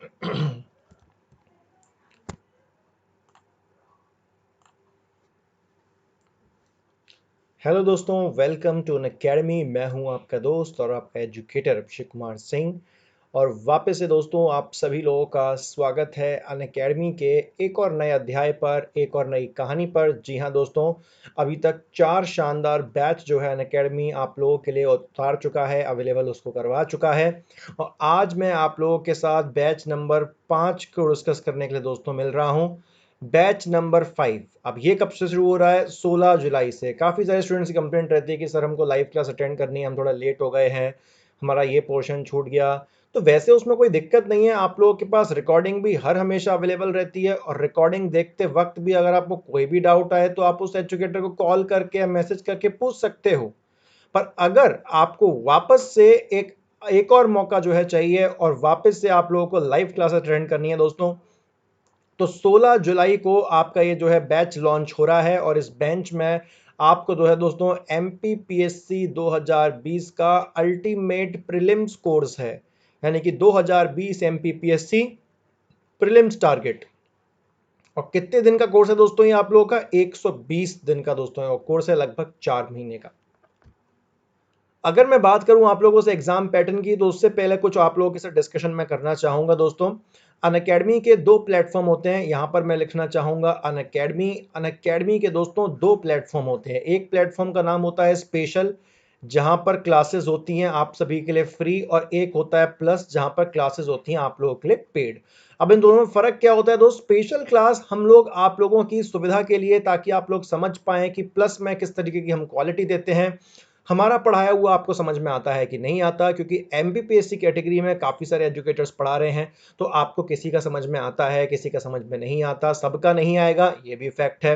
Hello दोस्तों, welcome to an academy. मैं हूं आपका दोस्त और आपका एजुकेटर अभिषेक कुमार सिंह। और वापस से दोस्तों आप सभी लोगों का स्वागत है अन अकेडमी के एक और नए अध्याय पर, एक और नई कहानी पर। जी हां दोस्तों, अभी तक 4 शानदार बैच जो है अन अकेडमी आप लोगों के लिए उतार चुका है, अवेलेबल उसको करवा चुका है। और आज मैं आप लोगों के साथ बैच नंबर 5 को डिस्कस करने के लिए दोस्तों मिल रहा हूं। बैच नंबर 5 अब ये कब से शुरू हो रहा है? 16 जुलाई से। काफ़ी सारे स्टूडेंट्स की कंप्लेंट रहती है कि सर हमको लाइव क्लास अटेंड करनी है, हम थोड़ा लेट हो गए हैं, हमारा ये पोर्शन छूट गया। तो वैसे उसमें कोई दिक्कत नहीं है, आप लोगों के पास रिकॉर्डिंग भी हर हमेशा अवेलेबल रहती है। और रिकॉर्डिंग देखते वक्त भी अगर आपको कोई भी डाउट आए तो आप उस एजुकेटर को कॉल करके या मैसेज करके पूछ सकते हो। पर अगर आपको वापस से एक एक और मौका जो है चाहिए और वापस से आप लोगों को लाइव क्लास अटेंड करनी है दोस्तों, तो 16 जुलाई को आपका ये जो है बैच लॉन्च हो रहा है। और इस बेंच में आपको जो है दोस्तों MPPSC 2020 का अल्टीमेट प्रीलिम्स कोर्स है, यानी कि 2020 MPPSC प्रीलिम्स टारगेट। और कितने दिन का कोर्स है दोस्तों ये आप लोगों का? 120 दिन का दोस्तों और कोर्स है, लगभग 4 महीने का। अगर मैं बात करूं आप लोगों से एग्जाम पैटर्न की, तो उससे पहले कुछ आप लोगों के साथ डिस्कशन मैं करना चाहूंगा दोस्तों। अनअकैडमी के 2 प्लेटफॉर्म होते हैं, यहां पर मैं लिखना चाहूंगा अनअकैडमी। अनअकैडमी के दोस्तों 2 प्लेटफॉर्म होते हैं। एक प्लेटफॉर्म का नाम होता है स्पेशल, जहां पर क्लासेस होती हैं आप सभी के लिए फ्री, और एक होता है प्लस, जहां पर क्लासेस होती हैं आप लोगों के लिए पेड। अब इन दोनों में फर्क क्या होता है दोस्त? स्पेशल क्लास हम लोग आप लोगों की सुविधा के लिए, ताकि आप लोग समझ पाएं कि प्लस में किस तरीके की हम क्वालिटी देते हैं, हमारा पढ़ाया हुआ आपको समझ में आता है कि नहीं आता। क्योंकि MPPSC कैटेगरी में काफ़ी सारे एजुकेटर्स पढ़ा रहे हैं, तो आपको किसी का समझ में आता है, किसी का समझ में नहीं आता, सबका नहीं आएगा, ये भी फैक्ट है।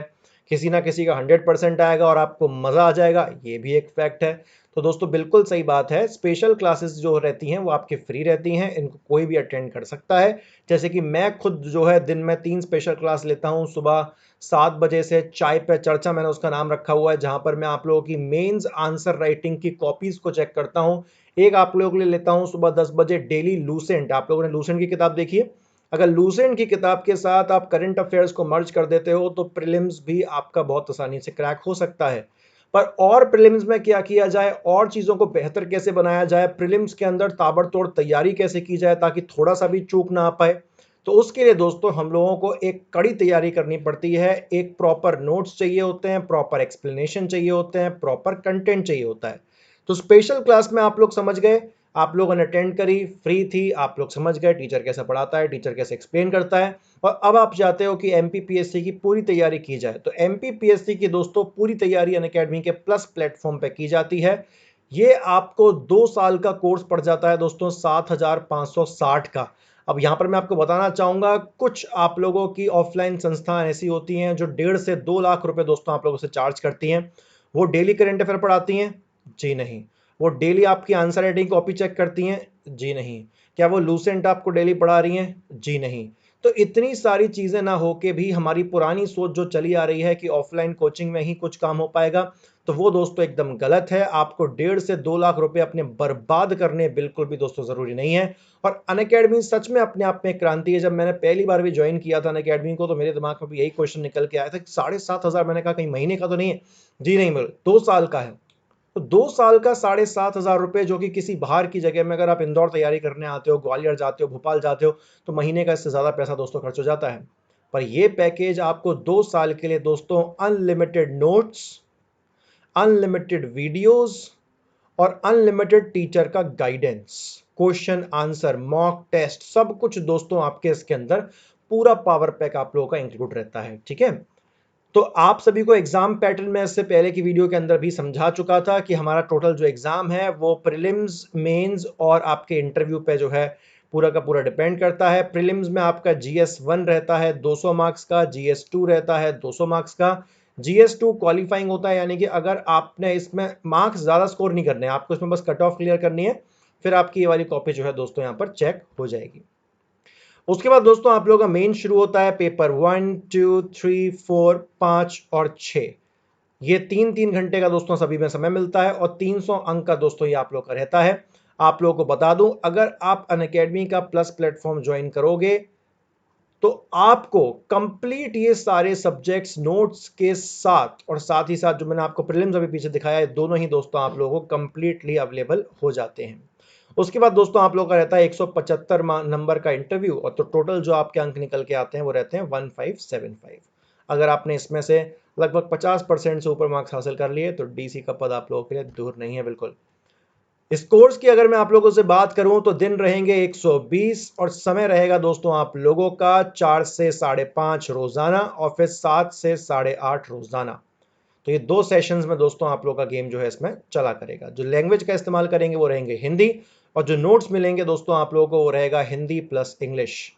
किसी ना किसी का 100% आएगा और आपको मज़ा आ जाएगा, ये भी एक फैक्ट है। तो दोस्तों बिल्कुल सही बात है, स्पेशल क्लासेस जो रहती हैं वो आपकी फ्री रहती हैं, इनको कोई भी अटेंड कर सकता है। जैसे कि मैं खुद जो है दिन में 3 स्पेशल क्लास लेता हूँ। सुबह 7 बजे से चाय पे चर्चा, मैंने उसका नाम रखा हुआ है, जहां पर मैं आप लोगों की मेंस आंसर राइटिंग की कॉपीज को चेक करता हूं। एक आप लोगों के लिए लेता हूं सुबह 10 बजे डेली लूसेंट। आप लोगों ने लूसेंट की किताब देखी है? अगर लूसेंट की किताब के साथ आप करंट अफेयर्स को मर्ज कर देते हो तो प्रीलिम्स भी आपका बहुत आसानी से क्रैक हो सकता है। पर और प्रीलिम्स में क्या किया जाए, और चीजों को बेहतर कैसे बनाया जाए, प्रीलिम्स के अंदर ताबड़तोड़ तैयारी कैसे की जाए ताकि थोड़ा सा भी चूक ना आ पाए, तो उसके लिए दोस्तों हम लोगों को एक कड़ी तैयारी करनी पड़ती है। एक प्रॉपर नोट्स चाहिए होते हैं, प्रॉपर एक्सप्लेनेशन चाहिए होते हैं, प्रॉपर कंटेंट चाहिए होता है। तो स्पेशल क्लास में आप लोग समझ गए, आप लोगों ने अटेंड करी, फ्री थी, आप लोग समझ गए टीचर कैसे पढ़ाता है, टीचर कैसे एक्सप्लेन करता है। और अब आप चाहते हो कि MPPSC की पूरी तैयारी की जाए, तो MPPSC की दोस्तों पूरी तैयारी अनअकैडमी के प्लस प्लेटफॉर्म पे की जाती है। ये आपको 2 साल का कोर्स पड़ जाता है दोस्तों, 7,560 का। अब यहाँ पर मैं आपको बताना चाहूंगा, कुछ आप लोगों की ऑफलाइन संस्थाएं ऐसी होती हैं जो 1.5 से 2 लाख रुपए दोस्तों आप लोगों से चार्ज करती हैं। वो डेली करंट अफेयर पढ़ाती हैं? जी नहीं। वो डेली आपकी आंसर राइटिंग कॉपी चेक करती हैं? जी नहीं। क्या वो लूसेंट आपको डेली पढ़ा रही हैं? जी नहीं। तो इतनी सारी चीजें ना होके भी हमारी पुरानी सोच जो चली आ रही है कि ऑफलाइन कोचिंग में ही कुछ काम हो पाएगा, तो वो दोस्तों एकदम गलत है। आपको 1.5 से 2 लाख रुपए अपने बर्बाद करने बिल्कुल भी दोस्तों जरूरी नहीं है। और अनअकैडमी सच में अपने आप में एक क्रांति है। जब मैंने पहली बार भी ज्वाइन किया था अनअकैडमी को, तो मेरे दिमाग में भी यही क्वेश्चन निकल के आया था कि 7,500। मैंने कहा कहीं महीने का तो नहीं है? जी नहीं, बोले 2 साल का है। तो 2 साल का 7,500 रुपए, जो कि किसी बाहर की जगह में अगर आप इंदौर तैयारी करने आते हो, ग्वालियर जाते हो, भोपाल जाते हो, तो महीने का इससे ज्यादा पैसा दोस्तों खर्च हो जाता है। पर ये पैकेज आपको 2 साल के लिए दोस्तों अनलिमिटेड नोट्स, अनलिमिटेड वीडियोस और अनलिमिटेड टीचर का guidance, question answer, mock test, सब कुछ दोस्तों आपके इसके अंदर पूरा पावर पैक आप लोगों का इंक्लूड रहता है। ठीक है? तो आप सभी को एग्जाम पैटर्न में इससे पहले की वीडियो के अंदर भी समझा चुका था कि हमारा टोटल जो एग्जाम है वो प्रीलिम्स, मेंस और आपके इंटरव्यू पे जो है पूरा का पूरा डिपेंड करता है। प्रीलिम्स में आपका GS1 रहता है 200 मार्क्स का, GS2 रहता है 200 मार्क्स का। GS2 क्वालिफाइंग होता है, यानी कि अगर आपने इसमें मार्क्स ज्यादा स्कोर नहीं करने, आपको इसमें बस कट ऑफ क्लियर करनी है, फिर आपकी ये वाली कॉपी जो है दोस्तों यहाँ पर चेक हो जाएगी। उसके बाद दोस्तों आप लोगों का मेन शुरू होता है पेपर 1, 2, 3, 4, 5 और 6। ये 3-3 घंटे का दोस्तों सभी में समय मिलता है और 300 अंक का दोस्तों ये आप लोग का रहता है। आप लोगों को बता दूं, अगर आप अनअकैडमी का प्लस प्लेटफॉर्म ज्वाइन करोगे तो आपको कंप्लीट ये सारे सब्जेक्ट्स नोट्स के साथ और साथ ही साथ जो मैंने आपको प्रीलिम्स अभी पीछे दिखाया है, दोनों ही दोस्तों आप लोगों को कंप्लीटली अवेलेबल हो जाते हैं। उसके बाद दोस्तों आप लोगों का रहता है 175 नंबर का इंटरव्यू, और तो टोटल जो आपके अंक निकल के आते हैं वो रहते हैं 1575। अगर आपने इसमें से लगभग 50% से ऊपर मार्क्स हासिल कर लिए तो डीसी का पद आप लोगों के लिए दूर नहीं है बिल्कुल। इस कोर्स की अगर मैं आप लोगों से बात करूं तो दिन रहेंगे 120 और समय रहेगा दोस्तों आप लोगों का 4 से 5:30 रोजाना और फिर 7 से 8:30 रोजाना। तो ये 2 सेशंस में दोस्तों आप लोगों का गेम जो है इसमें चला करेगा। जो लैंग्वेज का इस्तेमाल करेंगे वो रहेंगे हिंदी, और जो नोट्स मिलेंगे दोस्तों आप लोगों को वो रहेगा हिंदी प्लस इंग्लिश।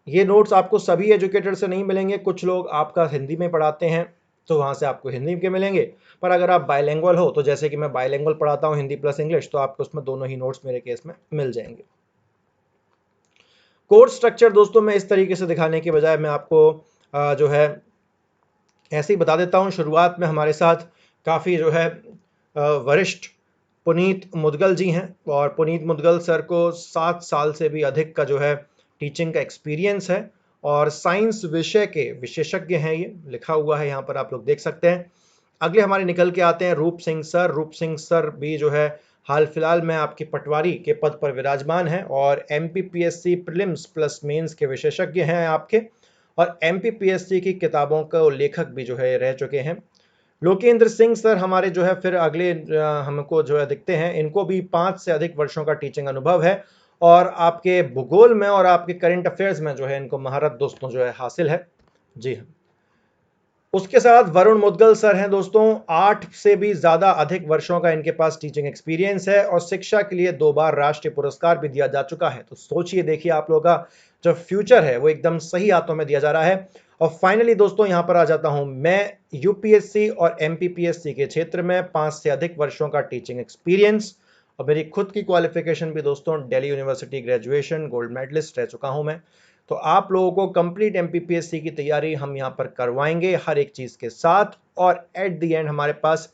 ये नोट्स आपको सभी एजुकेटर से नहीं मिलेंगे, कुछ लोग आपका हिंदी में पढ़ाते हैं तो वहां से आपको हिंदी के मिलेंगे, पर अगर आप बायलैंग्वेज हो तो जैसे कि मैं बायलैंग्वेज पढ़ाता हूं हिंदी प्लस इंग्लिश, तो आपको उसमें दोनों ही नोट्स मेरे केस में मिल जाएंगे। कोर्स स्ट्रक्चर दोस्तों मैं इस तरीके से दिखाने के बजाय मैं आपको जो है ऐसे ही बता देता हूं। शुरुआत में हमारे साथ काफ़ी जो है वरिष्ठ पुनीत मुदगल जी हैं, और पुनीत मुदगल सर को 7 साल से भी अधिक का जो है टीचिंग का एक्सपीरियंस है, और साइंस विषय के विशेषज्ञ हैं, ये लिखा हुआ है यहाँ पर आप लोग देख सकते हैं। अगले हमारे निकल के आते हैं रूप सिंह सर। रूप सिंह सर भी जो है हाल फिलहाल में आपकी पटवारी के पद पर विराजमान है, और एमपीपीएससी प्रीलिम्स प्लस मेंस के विशेषज्ञ हैं आपके, और एमपीपीएससी की किताबों का लेखक भी जो है रह चुके हैं। लोकेंद्र सिंह सर हमारे जो है फिर अगले हमको जो है दिखते हैं, इनको भी 5 से अधिक वर्षों का टीचिंग अनुभव है, और आपके भूगोल में और आपके करंट अफेयर्स में जो है इनको महारत दोस्तों जो है हासिल है। जी हाँ। उसके साथ वरुण मुदगल सर हैं दोस्तों, 8 से भी ज्यादा अधिक वर्षों का इनके पास टीचिंग एक्सपीरियंस है, और शिक्षा के लिए 2 बार राष्ट्रीय पुरस्कार भी दिया जा चुका है। तो सोचिए, देखिए आप लोगों का जो फ्यूचर है वो एकदम सही हाथों में दिया जा रहा है। और फाइनली दोस्तों यहां पर आ जाता हूं मैं, यूपीएससी और एमपीपीएससी के क्षेत्र में 5 से अधिक वर्षों का टीचिंग एक्सपीरियंस, और मेरी खुद की क्वालिफिकेशन भी दोस्तों Delhi university graduation gold medalist रह चुका हूं मैं। तो आप लोगों को कंप्लीट एमपीपीएससी की तैयारी हम यहाँ पर करवाएंगे हर एक चीज़ के साथ। और एट द एंड हमारे पास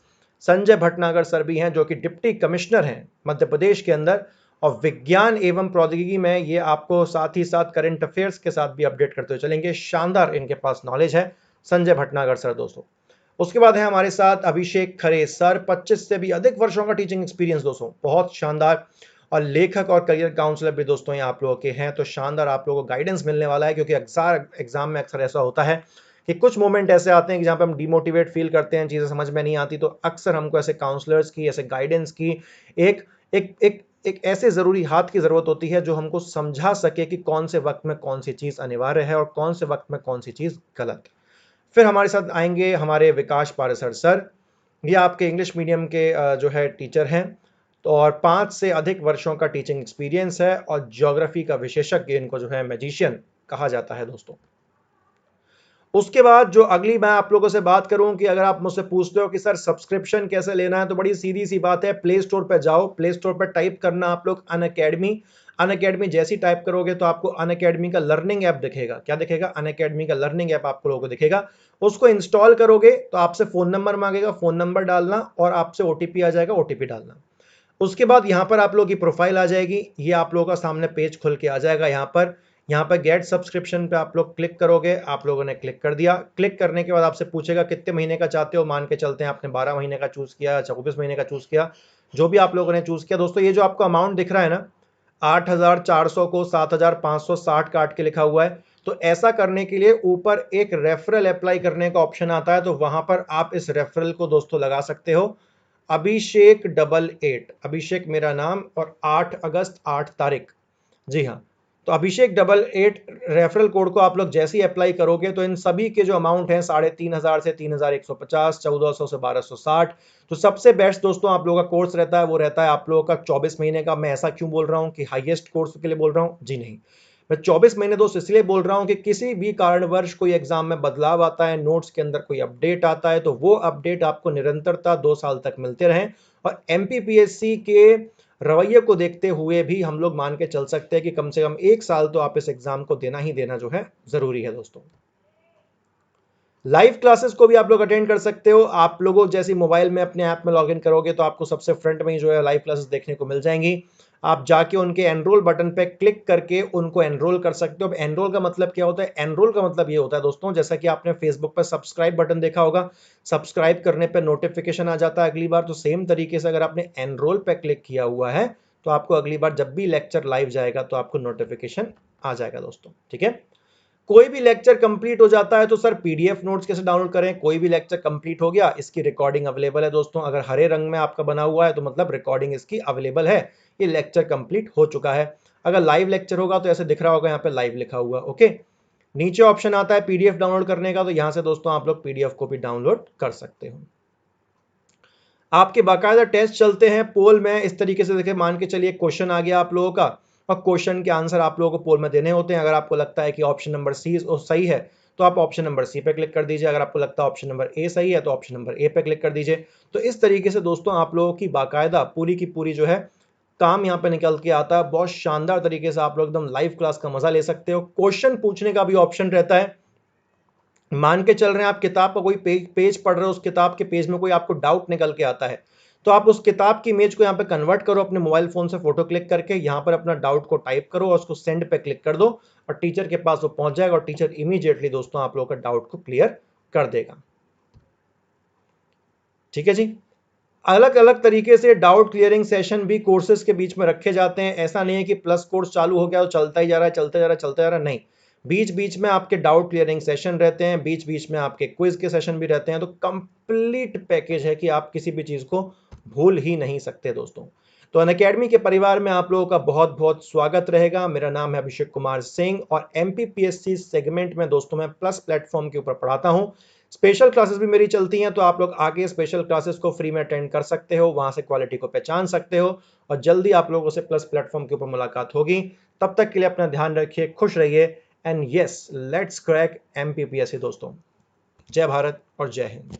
संजय भटनागर सर भी हैं, जो कि डिप्टी कमिश्नर हैं मध्य प्रदेश के अंदर, और विज्ञान एवं प्रौद्योगिकी में ये आपको साथ ही साथ करंट अफेयर्स के साथ भी अपडेट करते हुए चलेंगे। शानदार इनके पास नॉलेज है संजय भटनागर सर दोस्तों। उसके बाद है हमारे साथ अभिषेक खरे सर, 25 से भी अधिक वर्षों का टीचिंग एक्सपीरियंस दोस्तों, बहुत शानदार, और लेखक और करियर काउंसलर भी दोस्तों ये आप लोगों के हैं। तो शानदार आप लोगों को गाइडेंस मिलने वाला है, क्योंकि अक्सर एग्जाम में अक्सर ऐसा होता है कि कुछ मोमेंट ऐसे आते हैं कि जहाँ पे हम डिमोटिवेट फील करते हैं, चीज़ें समझ में नहीं आती, तो अक्सर हमको ऐसे काउंसलर्स की, ऐसे गाइडेंस की एक एक एक एक ऐसे ज़रूरी हाथ की ज़रूरत होती है जो हमको समझा सके कि कौन से वक्त में कौन सी चीज़ अनिवार्य है और कौन से वक्त में कौन सी चीज़ गलत। फिर हमारे साथ आएंगे हमारे विकास पारेसर सर, ये आपके इंग्लिश मीडियम के जो है टीचर हैं, तो और 5 से अधिक वर्षों का टीचिंग एक्सपीरियंस है, और ज्योग्राफी का विशेषज्ञ, इनको जो है मैजिशियन कहा जाता है दोस्तों। उसके बाद जो अगली मैं आप लोगों से बात करूं कि अगर आप मुझसे पूछते हो कि सर सब्सक्रिप्शन कैसे लेना है, तो बड़ी सीधी सी बात है, प्ले स्टोर पर जाओ, प्ले स्टोर पर टाइप करना आप लोग अनअकैडमी। अनअकैडमी जैसी टाइप करोगे तो आपको अनअकैडमी का लर्निंग ऐप दिखेगा। क्या दिखेगा? अनअकैडमी का लर्निंग ऐप आप लोगों को दिखेगा। उसको इंस्टॉल करोगे तो आपसे फोन नंबर मांगेगा, फोन नंबर डालना, और आपसे ओटीपी आ जाएगा, ओटीपी डालना। उसके बाद यहाँ पर आप लोगों की प्रोफाइल आ जाएगी, ये आप लोगों का सामने पेज खुल के आ जाएगा। यहाँ पर गेट सब्सक्रिप्शन पे आप लोग क्लिक करोगे, आप लोगों ने क्लिक कर दिया। क्लिक करने के बाद आपसे पूछेगा कितने महीने का चाहते हो, मान के चलते हैं आपने 12 महीने का चूज किया, 24 महीने का चूज किया, जो भी आप लोगों ने चूज किया। दोस्तों ये जो आपको अमाउंट दिख रहा है ना, 8,400 को 7,560 काट के लिखा हुआ है, तो ऐसा करने के लिए ऊपर एक रेफरल अप्लाई करने का ऑप्शन आता है, तो वहां पर आप इस रेफरल को दोस्तों लगा सकते हो, अभिषेक 88, अभिषेक मेरा नाम, और 8 अगस्त 8 तारीख। जी हाँ, तो अभिषेक 88 रेफरल कोड को आप लोग जैसे ही अप्लाई करोगे तो इन सभी के जो अमाउंट हैं 3,500 से 3,150, 1,400 से 1,260। तो सबसे बेस्ट दोस्तों आप लोगों का कोर्स रहता है वो रहता है आप लोगों का 24 महीने का। मैं ऐसा क्यों बोल रहा हूँ कि हाईएस्ट कोर्स के लिए बोल रहा हूँ? जी नहीं, मैं 24 महीने दोस्त इसलिए बोल रहा हूँ कि किसी भी कारणवश कोई एग्जाम में बदलाव आता है, नोट्स के अंदर कोई अपडेट आता है, तो वो अपडेट आपको निरंतरता 2 साल तक मिलते रहें। और एमपीपीएससी के रवैये को देखते हुए भी हम लोग मान के चल सकते हैं कि कम से कम 1 साल तो आप इस एग्जाम को देना ही देना जो है जरूरी है दोस्तों। लाइव क्लासेस को भी आप लोग अटेंड कर सकते हो। आप लोगों जैसे मोबाइल में अपने ऐप में लॉगिन करोगे तो आपको सबसे फ्रंट में ही जो है लाइव क्लासेस देखने को मिल जाएंगी। आप जाके उनके एनरोल बटन पे क्लिक करके उनको एनरोल कर सकते हो। अब एनरोल का मतलब क्या होता है? एनरोल का मतलब ये होता है दोस्तों, जैसा कि आपने फेसबुक पर सब्सक्राइब बटन देखा होगा, सब्सक्राइब करने पे नोटिफिकेशन आ जाता है अगली बार, तो सेम तरीके से अगर आपने एनरोल पे क्लिक किया हुआ है तो आपको अगली बार जब भी लेक्चर लाइव जाएगा तो आपको नोटिफिकेशन आ जाएगा दोस्तों। ठीक है, कोई भी लेक्चर कंप्लीट हो जाता है तो सर पीडीएफ नोट्स कैसे डाउनलोड करें? कोई भी लेक्चर कंप्लीट हो गया, इसकी रिकॉर्डिंग अवेलेबल है दोस्तों। अगर हरे रंग में आपका बना हुआ है तो मतलब रिकॉर्डिंग इसकी अवेलेबल है, ये लेक्चर कंप्लीट हो चुका है। अगर लाइव लेक्चर होगा तो ऐसे दिख रहा होगा यहाँ पे लाइव लिखा हुआ, ओके। नीचे ऑप्शन आता है पीडीएफ डाउनलोड करने का, तो यहां से दोस्तों आप लोग पीडीएफ को भी डाउनलोड कर सकते हो। आपके बाकायदा टेस्ट चलते हैं पोल में इस तरीके से। देखिए, मान के चलिए क्वेश्चन आ गया आप लोगों का और क्वेश्चन के आंसर आप लोगों को पोल में देने होते हैं। अगर आपको लगता है कि ऑप्शन नंबर सी सही है तो आप ऑप्शन नंबर सी पे क्लिक कर दीजिए। अगर आपको लगता है ऑप्शन नंबर ए सही है तो ऑप्शन नंबर ए पे क्लिक कर दीजिए। तो इस तरीके से दोस्तों आप लोगों की बाकायदा पूरी की पूरी जो है काम यहाँ पे निकल के आता है। बहुत शानदार तरीके से आप लोग एकदम लाइव क्लास का मजा ले सकते हो। क्वेश्चन पूछने का भी ऑप्शन रहता है। मान के चल रहे हैं आप किताब का कोई पेज पढ़ रहे हो, उस किताब के पेज में कोई आपको डाउट निकल के आता है तो आप उस किताब की इमेज को यहाँ पे कन्वर्ट करो, अपने मोबाइल फोन से फोटो क्लिक करके यहाँ पर अपना डाउट को टाइप करो और उसको सेंड पे क्लिक कर दो और टीचर के पास वो पहुंच जाएगा और टीचर इमीडिएटली दोस्तों आप लोगों का डाउट को क्लियर कर देगा। ठीक है जी। अलग अलग तरीके से डाउट क्लियरिंग सेशन भी कोर्सेज के बीच में रखे जाते हैं। ऐसा नहीं है कि प्लस कोर्स चालू हो गया तो चलता ही जा रहा है, चलता जा रहा है, चलता जा रहा है, नहीं। बीच बीच में आपके डाउट क्लियरिंग सेशन रहते हैं, बीच बीच में आपके क्विज के सेशन भी रहते हैं। तो कंप्लीट पैकेज है कि आप किसी भी चीज को भूल ही नहीं सकते दोस्तों। तो अनअकैडमी के परिवार में आप लोगों का बहुत बहुत स्वागत रहेगा। मेरा नाम है अभिषेक कुमार सिंह और एमपीपीएससी सेगमेंट में दोस्तों मैं प्लस प्लेटफॉर्म के ऊपर पढ़ाता हूं। स्पेशल क्लासेस भी मेरी चलती हैं, तो आप लोग आगे स्पेशल क्लासेस को फ्री में अटेंड कर सकते हो, वहां से क्वालिटी को पहचान सकते हो और जल्दी आप लोगों से प्लस प्लेटफॉर्म के ऊपर मुलाकात होगी। तब तक के लिए अपना ध्यान रखिए, खुश रहिए and yes let's crack MPPSC दोस्तों। जय भारत और जय हिंद।